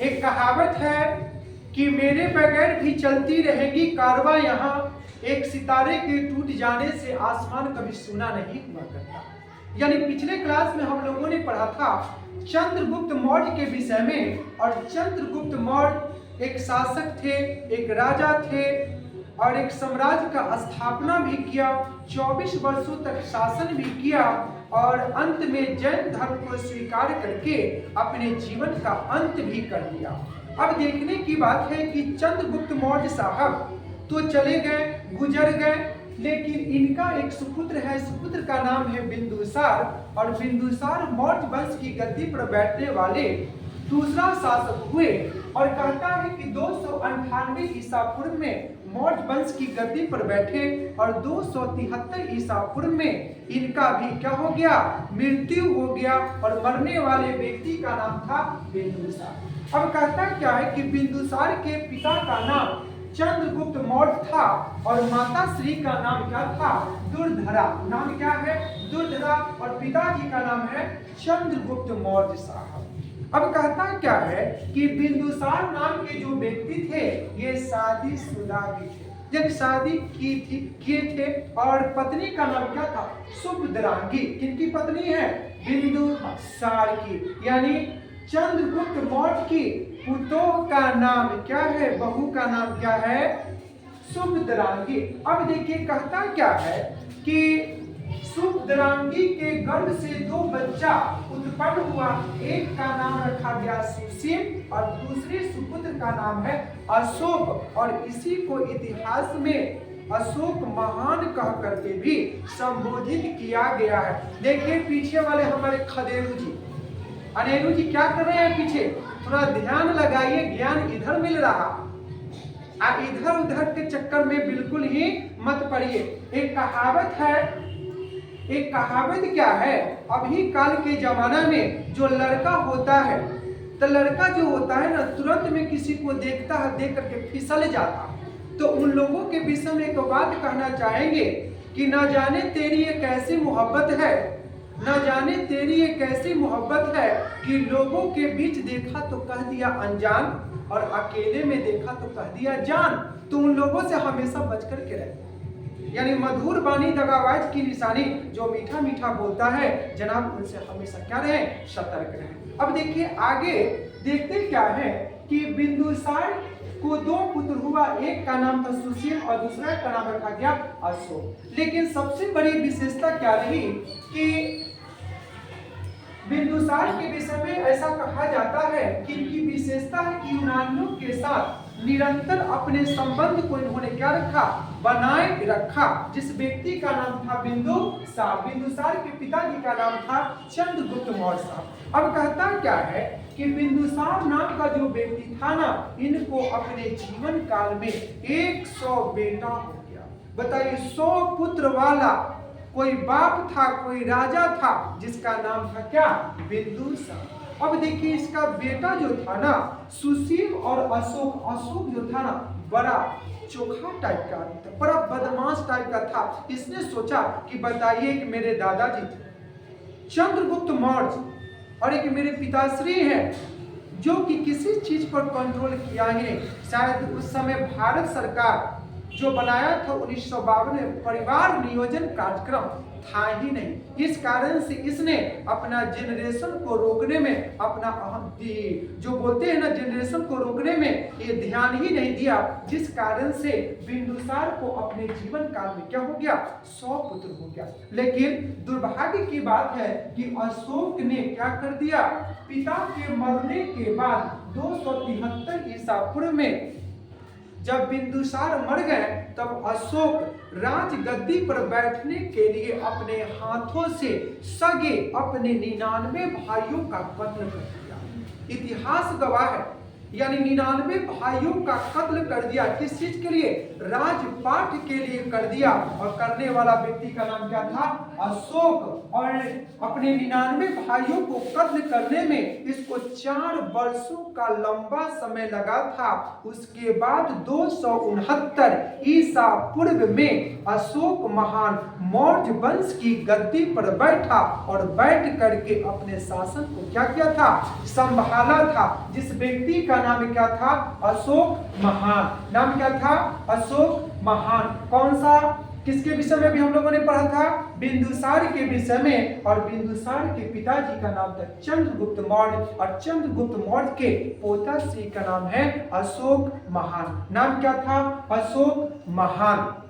एक कहावत है कि मेरे बगैर भी चलती रहेगी कारवां यहाँ, एक सितारे के टूट जाने से आसमान कभी सुना नहीं हुआ करता। यानी पिछले क्लास में हम लोगों ने पढ़ा था चंद्रगुप्त मौर्य के विषय में। और चंद्रगुप्त मौर्य एक शासक थे, एक राजा थे और एक साम्राज्य का स्थापना भी किया, 24 वर्षों तक शासन भी किया और अंत में जैन धर्म को स्वीकार करके अपने जीवन का अंत भी कर दिया। अब देखने की बात है कि चंद्रगुप्त मौर्य साहब तो चले गए, गुजर गए, लेकिन इनका एक सुपुत्र है, सुपुत्र का नाम है बिंदुसार। और बिंदुसार मौर्य वंश की गद्दी पर बैठने वाले दूसरा शासक हुए। और कहता है कि 298 ईसा पूर्व में मौर्य वंश की गद्दी पर बैठे और 273 ईसा पूर्व में इनका भी क्या हो गया, मृत्यु हो गया। और मरने वाले व्यक्ति का नाम था बिंदुसार। अब कहता क्या है कि बिंदुसार के पिता का नाम चंद्रगुप्त मौर्य था और माता श्री का नाम क्या था, दुर्धरा। नाम क्या है, दुर्धरा। और पिताजी का नाम है चंद्रगुप्त मौर्य साहब। अब कहता क्या है कि बिंदुसार नाम के जो व्यक्ति थे ये शादीशुदा भी थे, जब शादी किए थे। और पत्नी का नाम क्या था, सुभद्रांगी। किनकी पत्नी है, बिंदुसार की। यानी चंद्रगुप्त मौर्य की पुतों का नाम क्या है, बहू का नाम क्या है, सुभद्रांगी। अब देखिए कहता क्या है कि सुभद्रांगी के गर्भ से 2 बच्चा उत्पन्न हुआ। एक का नाम रखा गया सुशील और दूसरे सुपुत्र का नाम है अशोक। और इसी को इतिहास में अशोक महान कह करके भी संबोधित किया गया है। देखिए पीछे वाले हमारे खदेरू जी, अनेरू जी क्या कर रहे हैं पीछे, थोड़ा ध्यान लगाइए, ज्ञान इधर मिल रहा, इधर उधर के चक्कर में बिल्कुल ही मत पड़िए। एक कहावत है, एक कहावत क्या है, अभी काल के जमाना में जो लड़का होता है तो लड़का जो होता है ना तुरंत में किसी को देखता है, देख करके फिसल जाता। तो उन लोगों के विषय में एक बात कहना चाहेंगे कि ना जाने तेरी ये कैसी मोहब्बत है, न जाने तेरी ये कैसी मोहब्बत है कि लोगों के बीच देखा तो कह दिया अनजान और अकेले में देखा तो कह दिया जान। तो उन लोगों से हमेशा बच कर के रहे। यानी मधुर वाणी दगाबाज की निशानी, जो मीठा मीठा बोलता है जनाब उनसे हमेशा क्या रहे, सतर्क रहे। अब देखिए आगे देखते क्या है कि बिंदुसार को 2 पुत्र हुआ, एक का नाम था सुशील और दूसरा का नाम रखा गया अशोक। लेकिन सबसे बड़ी विशेषता क्या रही कि बिंदुसार के विषय में ऐसा कहा जाता है कि इनकी विशेषता है कि यूनानियों के साथ निरंतर अपने संबंध को इन्होंने क्या रखा, बनाए रखा। जिस व्यक्ति का नाम था बिंदुसार, बिंदुसार के पिताजी का नाम था चंद्रगुप्त मौर्य साहब। अब कहता क्या है कि बिंदुसार नाम का जो व्यक्ति था ना, इनको अपने जीवन काल में 100 बेटा हो गया। बताइए 100 पुत्र वाला कोई बाप था, कोई राजा था जिसका नाम था क्या, बिंदुसार। अब देखिए इसका बेटा जो था ना सुशील और अशोक, अशोक जो था ना बड़ा चोखा टाइप का आदमी था, बड़ा बदमाश टाइप का था। इसने सोचा कि बताइए कि मेरे दादाजी थे चंद्रगुप्त मौर्य और एक मेरे पिताश्री हैं जो कि किसी चीज पर कंट्रोल किया ही नहीं। शायद उस समय भारत सरकार जो बनाया था 1952 में परिवार नियोजन कार्यक्रम था ही नहीं। इस कारण से इसने अपना जनरेशन को रोकने में अपना जो बोलते हैं ना जनरेशन को रोकने में ये ध्यान ही नहीं दिया, जिस कारण से बिंदुसार को अपने जीवन काल में क्या हो गया, 100 पुत्र हो गया। लेकिन दुर्भाग्य की बात है कि अशोक ने क्या कर दिया, पिता के मरने के बाद 273 ईसा पूर्व में जब बिंदुसार मर गए तब अशोक राजगद्दी पर बैठने के लिए अपने हाथों से सगे अपने 99 भाइयों का कत्ल कर दिया। इतिहास गवाह है यानी 99 भाइयों का कत्ल कर दिया। किस चीज के लिए? राजपाट के लिए कर दिया। और करने वाला व्यक्ति का नाम क्या था? अशोक। और अपने 99 भाइयों को कत्ल करने में इसको 4 वर्षों का लंबा समय लगा था। उसके बाद 269 ईसा पूर्व में अशोक महान मौर्य वंश की गद्दी पर बैठा और बैठ करके अपने शासन को क्या किया था? संभाला था। जिस व्यक्ति का नाम क्या था? अशोक महान। नाम क्या था? अशोक महान। कौन सा? किसके विषय में भी हम लोगों ने पढ़ा था? बिंदुसार के विषय में। और बिंदुसार के पिताजी का नाम था चंद्रगुप्त मौर्य और चंद्रगुप्त मौर्य के पोता श्री का नाम है अशोक महान। नाम क्या था? अशोक महान।